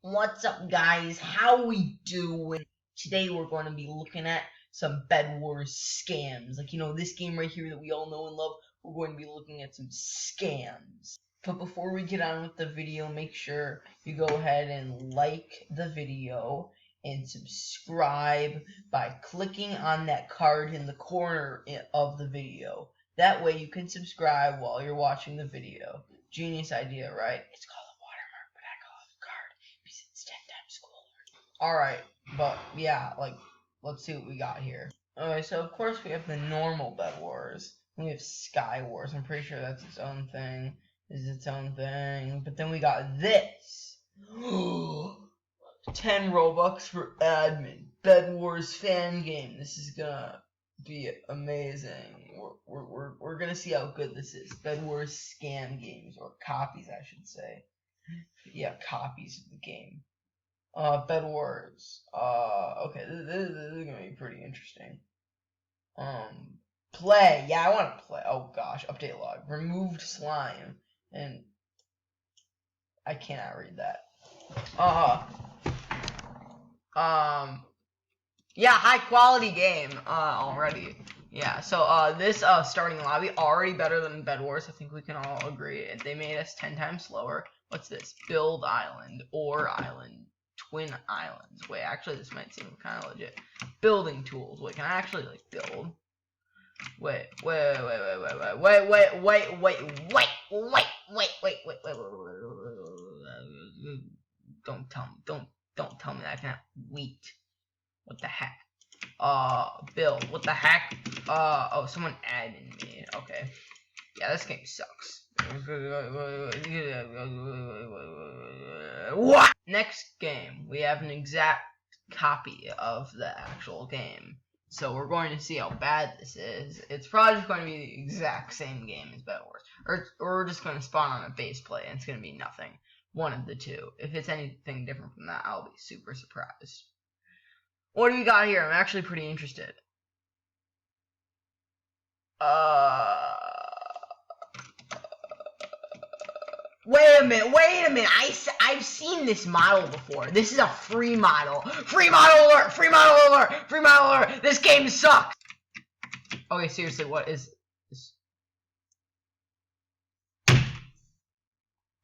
What's up, guys? How we doing? Today we're going to be looking at some Bedwars scams. Like, this game right here that we all know and love. We're going to be looking at some scams. But before we get on with the video, make sure you go ahead and like the video and subscribe by clicking on that card in the corner of the video. That way you can subscribe while you're watching the video. Genius idea, right? It's called a watermark, but I call it a card because it's 10 times cooler. Alright, but yeah, let's see what we got here. Okay, so of course we have the normal Bedwars. We have Sky Wars. I'm pretty sure that's its own thing. But then we got this. 10 Robux for admin. Bedwars fan game. This is gonna be amazing. We're gonna see how good this is. Bedwars scam games, or copies, I should say. Yeah, copies of the game. Bedwars. Okay, this is gonna be pretty interesting. Play. Yeah, I want to play. Oh gosh, update log. Removed slime, and I cannot read that. Yeah, high quality game already. Yeah, so this starting lobby already better than Bedwars. I think we can all agree. They made us 10 times slower. What's this? Build island, or island, twin islands. Wait, actually this might seem kind of legit. Building tools. Wait, can I actually build? Wait. Don't tell me that I can't wheat. What the heck? Build. What the heck? Oh, someone added me. Okay. Yeah, this game sucks. What? Next game, we have an exact copy of the actual game. So we're going to see how bad this is. It's probably just going to be the exact same game as Bedwars. Or we're just going to spawn on a base plate and it's going to be nothing. One of the two. If it's anything different from that, I'll be super surprised. What do we got here? I'm actually pretty interested. Wait a minute. I've seen this model before. This is a free model. Free model alert! Free model alert! Free model alert! This game sucks! Okay, seriously, what is this?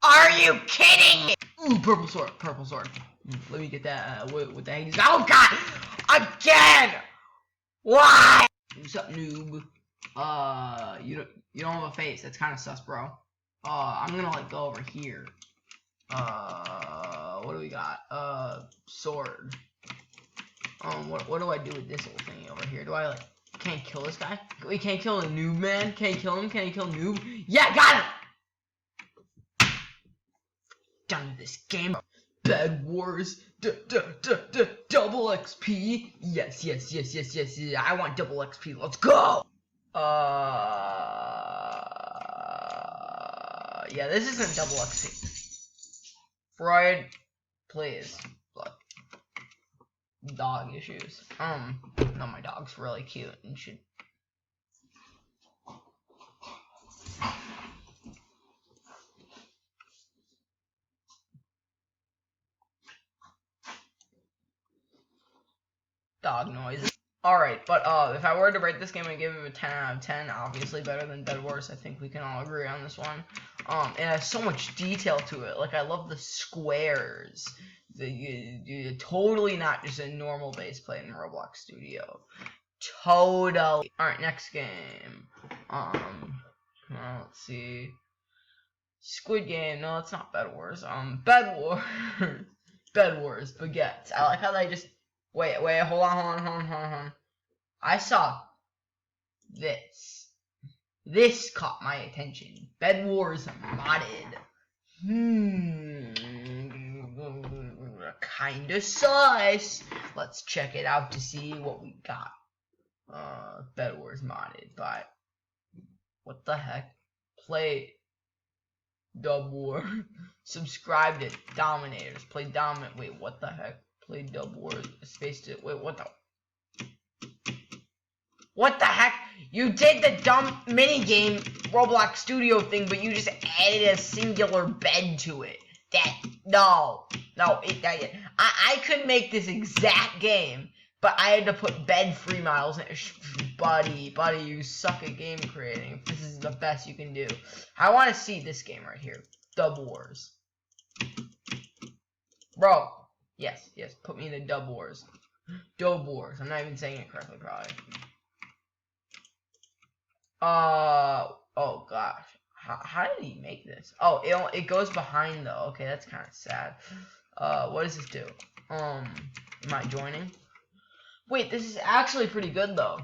Are you kidding me? Ooh, purple sword. Let me get that, what the heck is that? Oh god! Again! Why? What's up, noob? You don't have a face. That's kind of sus, bro. I'm gonna, go over here. What do we got? Sword. What do I do with this little thingy over here? Do I, can't kill this guy? We can't kill a noob, man? Can't kill him? Can you kill noob? Yeah, got him! Done with this game. Bedwars, double XP. Yes. I want double XP. Let's go. Yeah, this isn't double XP. Freud, please. Look. Dog issues. No, my dog's really cute and should. Dog noises. Alright, but if I were to rate this game and give it a 10 out of 10, obviously better than Bedwars. I think we can all agree on this one. It has so much detail to it. I love the squares. Totally not just a normal base plate in Roblox Studio. Totally. Alright, next game. Let's see. Squid Game. No, it's not Bedwars. Bedwars. Bedwars. Baguettes. I like how they just... Wait, hold on. I saw this. This caught my attention. Bedwars modded. Kinda sus. Let's check it out to see what we got. Bedwars modded by... What the heck? Play... Dub War. Subscribe to Dominators. Play Dominate. Wait, what the heck? Play Dub Wars. Space to. Wait, what the? What the heck? You did the dumb minigame Roblox Studio thing, but you just added a singular bed to it. No. No, I could make this exact game, but I had to put bed 3 miles in. Buddy, you suck at game creating. If this is the best you can do. I want to see this game right here. Bedwars. Bro. Yes, put me in the Bedwars. Bedwars. I'm not even saying it correctly, probably. Oh gosh. How did he make this? Oh, it goes behind though. Okay, that's kind of sad. What does this do? Am I joining? Wait, this is actually pretty good though.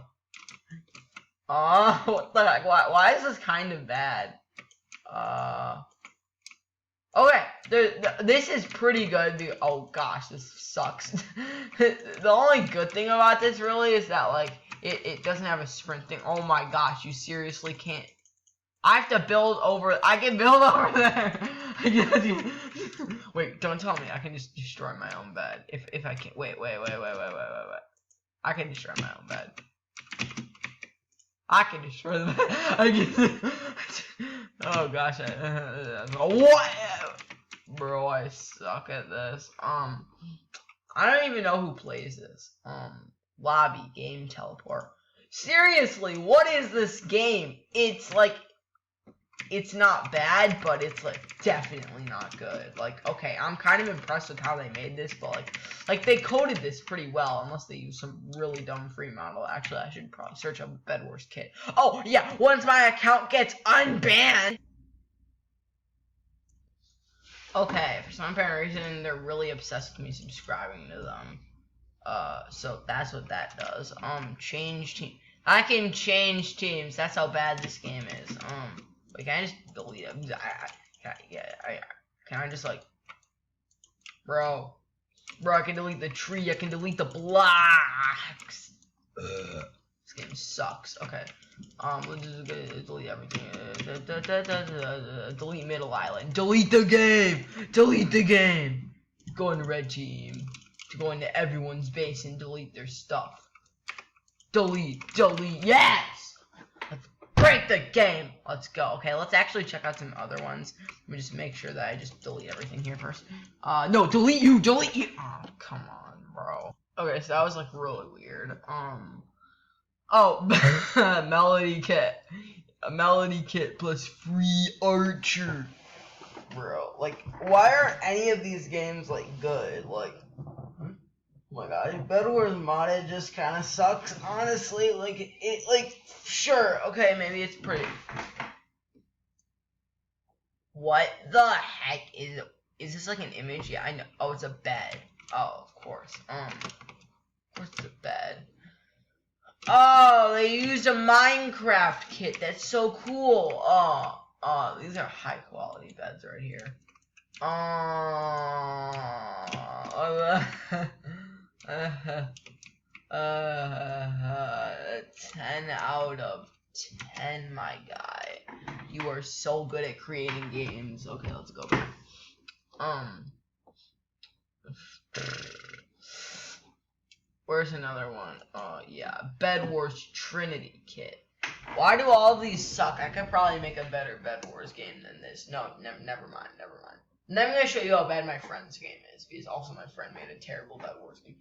What the heck? Why is this kind of bad? Okay, this is pretty good. Oh gosh, this sucks. The only good thing about this really is that like it doesn't have a sprint thing. Oh my gosh, you seriously can't. I have to build over. I can build over there. Wait, don't tell me I can just destroy my own bed. If I can. Wait. I can destroy my own bed. I can destroy the bed. I can. Oh gosh. What? Bro, I suck at this. I don't even know who plays this. Lobby game teleport. Seriously, what is this game? It's like. It's not bad, but it's like definitely not good. Like, okay, I'm kind of impressed with how they made this, but like they coded this pretty well, unless they use some really dumb free model. Actually, I should probably search up Bedwars Kit. Oh yeah, once my account gets unbanned. Okay, for some apparent reason, they're really obsessed with me subscribing to them. So that's what that does. Change team. I can change teams. That's how bad this game is. Wait, can I just delete it? Can I just like, bro, I can delete the tree. I can delete the blocks. This game sucks. Okay. We'll just delete everything. Delete middle island. Delete the game. Delete the game. Go into red team. To go into everyone's base and delete their stuff. Delete. Yes. Break the game! Let's go. Okay, let's actually check out some other ones. Let me just make sure that I just delete everything here first. No, delete you! Oh, come on, bro. Okay, so that was like really weird. Oh, Melody Kit. A Melody Kit plus free Archer. Bro, like, why aren't any of these games like good? Like, oh my god, Bedwars modded just kind of sucks, honestly. Like, sure, okay, maybe it's pretty. What the heck is this like an image? Yeah, I know. Oh, it's a bed. Oh, of course. What's the bed? Oh, they used a Minecraft kit. That's so cool. Oh, these are high quality beds right here. 10 out of 10, my guy. You are so good at creating games. Okay, let's go back. Where's another one? Oh, yeah. Bedwars Trinity Kit. Why do all of these suck? I could probably make a better Bedwars game than this. No, never mind. And then I'm going to show you how bad my friend's game is, because also my friend made a terrible Bedwars game.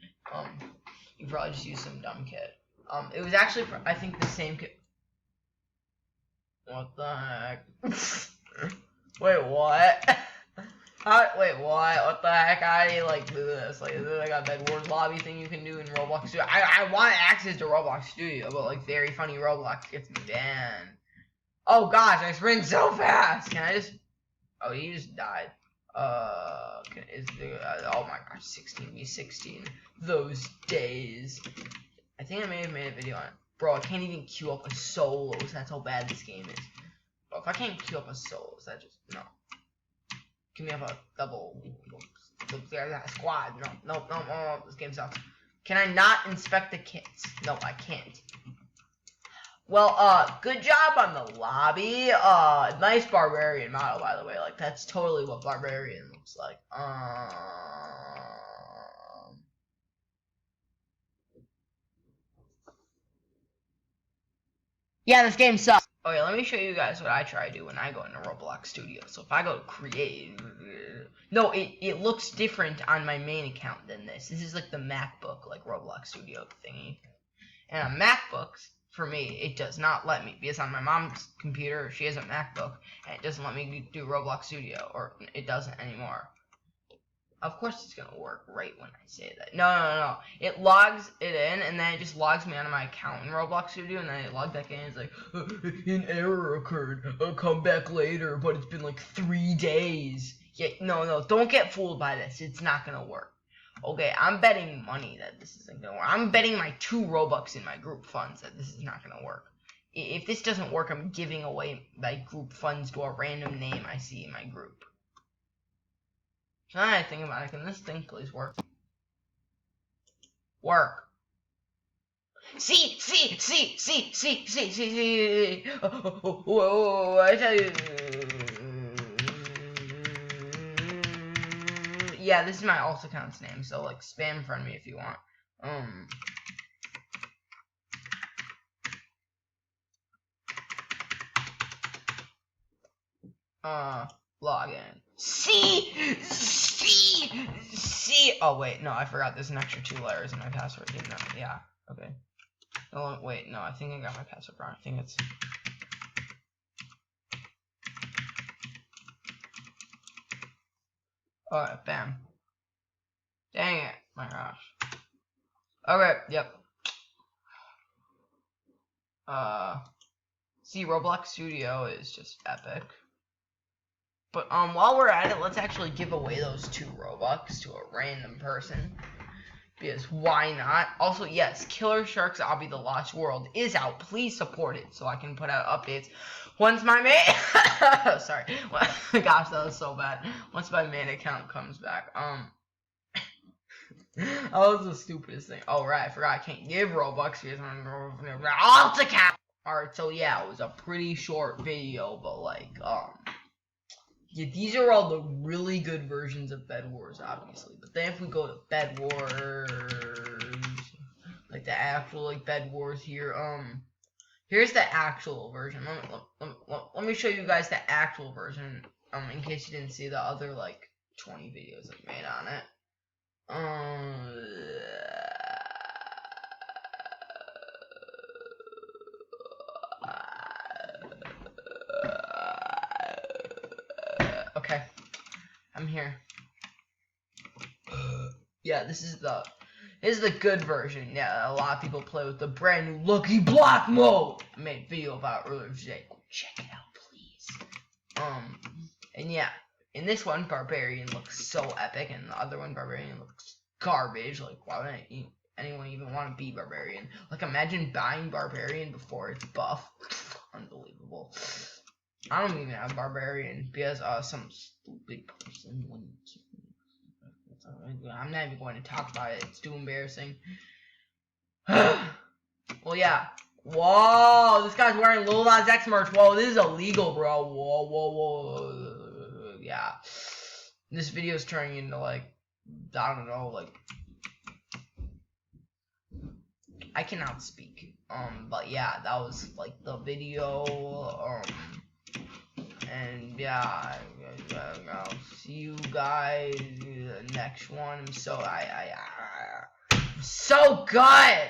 You probably just used some dumb kit. It was actually, I think, the same kit. What the heck? Wait, what? Wait, what? What the heck? How do you, like, do this? Like, is there, like, a Bedwars lobby thing you can do in Roblox Studio? I want access to Roblox Studio, but, like, very funny Roblox gets me banned. Oh, gosh, I sprint so fast! Can I just... Oh, he just died. Oh my gosh, 16v16. Those days. I think I may have made a video on it. Bro, I can't even queue up a solos. That's how bad this game is. Bro, if I can't queue up a solos, that just, no. Give me up a double squad. No, this game sucks. Can I not inspect the kits? No, I can't. Well, good job on the lobby. Nice barbarian model, by the way. Like, that's totally what barbarian looks like. Yeah, this game sucks. Okay, let me show you guys what I try to do when I go into Roblox Studio. So if I go to create, no, it looks different on my main account than this. This is like the MacBook, like Roblox Studio thingy. And on MacBooks, for me, it does not let me, because on my mom's computer, she has a MacBook, and it doesn't let me do Roblox Studio, or it doesn't anymore. Of course it's gonna work right when I say that. No. It logs it in, and then it just logs me out of my account in Roblox Studio, and then it logs back in, and it's like, an error occurred, I'll come back later, but it's been like 3 days. Yeah, no, don't get fooled by this, it's not gonna work. Okay, I'm betting money that this isn't gonna work. I'm betting my 2 Robux in my group funds that this is not gonna work. If this doesn't work, I'm giving away my group funds to a random name I see in my group. So now I think about it, can this thing please work? Work. See. Whoa, I tell you. Yeah, this is my alt account's name, so like spam friend me if you want. Log in. See. Oh wait, no, I forgot. There's an extra 2 letters in my password. Yeah. Okay. Oh wait, no, I think I got my password wrong. I think it's. Alright, bam. Dang it. My gosh. Okay, yep. See, Roblox Studio is just epic. But while we're at it, let's actually give away those 2 Robux to a random person. Because why not? Also, yes, Killer Shark's Obby the Lost World is out. Please support it so I can put out updates once my main sorry. Gosh, that was so bad. Once my main account comes back. That was the stupidest thing. Oh right, I forgot I can't give Robux because I'm alt account. Alright, so yeah, it was a pretty short video, but like yeah, these are all the really good versions of Bedwars, obviously. But then if we go to Bedwars, like the actual like Bedwars here, here's the actual version. Let me show you guys the actual version, in case you didn't see the other like 20 videos I made on it. Okay, I'm here. Yeah, this is the good version. Yeah, a lot of people play with the brand new Lucky Block mode. I made a video about it earlier today. Go check it out, please. And yeah, in this one, Barbarian looks so epic, and the other one, Barbarian, looks garbage. Like, why would anyone even want to be Barbarian? Like, imagine buying Barbarian before it's buff. Unbelievable. I don't even have Barbarian because some stupid person wouldn't. I'm not even going to talk about it. It's too embarrassing. Well, yeah. Whoa, this guy's wearing Lil Nas X merch. Whoa, this is illegal, bro. Whoa. Yeah. This video is turning into like, I don't know, like, I cannot speak. But yeah, that was like the video. And yeah, I'll see you guys in the next one. I'm so good.